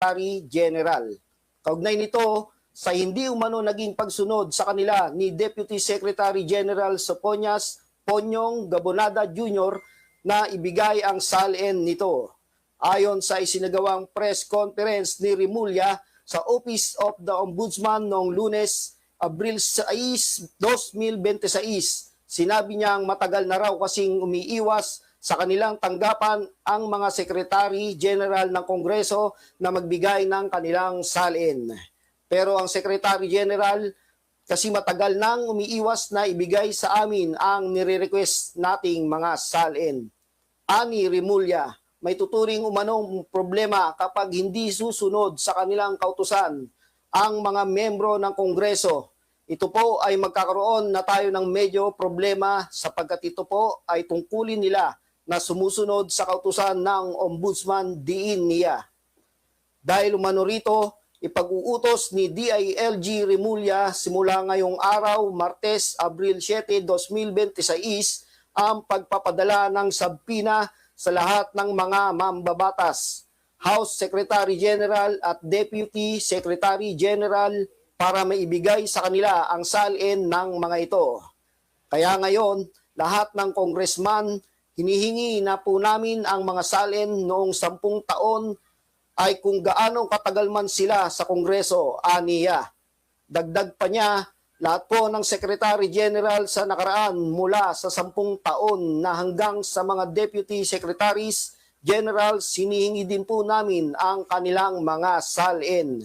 Secretary General. Kaugnay nito, sa hindi umano naging pagsunod sa kanila ni Deputy Secretary General Soponias Ponyong Gabonada Jr. na ibigay ang salin nito. Ayon sa isinagawang press conference ni Remulla sa Office of the Ombudsman noong Lunes, Abril 6, 2026, sinabi niyang matagal na raw kasing umiiwas sa kanilang tanggapan ang mga Secretary General ng Kongreso na magbigay ng kanilang salin. Pero ang Secretary General kasi matagal nang umiiwas na ibigay sa amin ang nire-request nating mga salin. Ani Remulla, may tuturing umanong problema kapag hindi susunod sa kanilang kautusan ang mga membro ng Kongreso. Ito po ay magkakaroon na tayo ng medyo problema sapagkat ito po ay tungkulin nila na sumusunod sa kautusan ng Ombudsman diin niya. Dahil umano rito, ipag-uutos ni DILG Remulla simula ngayong araw, Martes, Abril 7, 2026, ang pagpapadala ng sabpina sa lahat ng mga mambabatas, House Secretary General at Deputy Secretary General para maibigay sa kanila ang salin ng mga ito. Kaya ngayon, lahat ng congressman, hinihingi na po namin ang mga salin noong 10 taon ay kung gaano katagal man sila sa Kongreso, aniya. Dagdag pa niya, lahat po ng Secretary General sa nakaraan mula sa 10 taon na hanggang sa mga Deputy Secretaries General, sinihingi din po namin ang kanilang mga salin.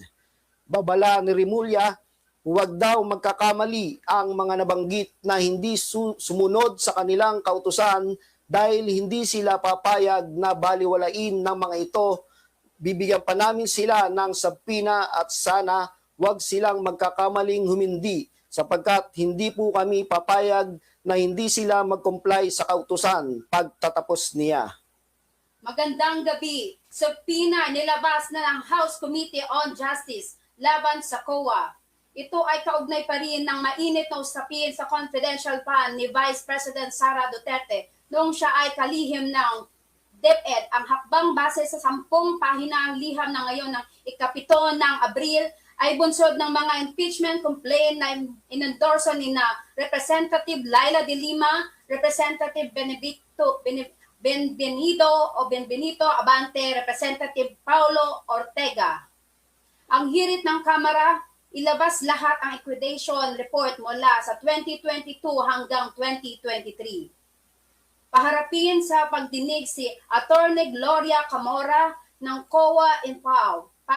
Babala ni Remulla, huwag daw magkakamali ang mga nabanggit na hindi sumunod sa kanilang kautusan dahil hindi sila papayag na baliwalain ng mga ito. Bibigyan pa namin sila ng sabpina at sana wag silang magkakamaling humindi sapagkat hindi po kami papayag na hindi sila mag-comply sa kautusan pagtatapos niya. Magandang gabi. Sabpina nilabas na ng House Committee on Justice laban sa COA. Ito ay kaugnay pa rin ng mainit na usapin sa confidential fund ni Vice President Sara Duterte noong siya ay kalihim ng DepEd. Ang hakbang base sa 10 pahinang liham na ngayon ng ika-7 ng Abril ay bunsod ng mga impeachment complaint na inendorso ni na Representative Laila de Lima, Representative Benvenito Abante, Representative Paulo Ortega. Ang hirit ng Kamara, ilabas lahat ang liquidation report mula sa 2022 hanggang 2023. Paharapin sa pagdinig si Attorney Gloria Camora ng COA in PAO.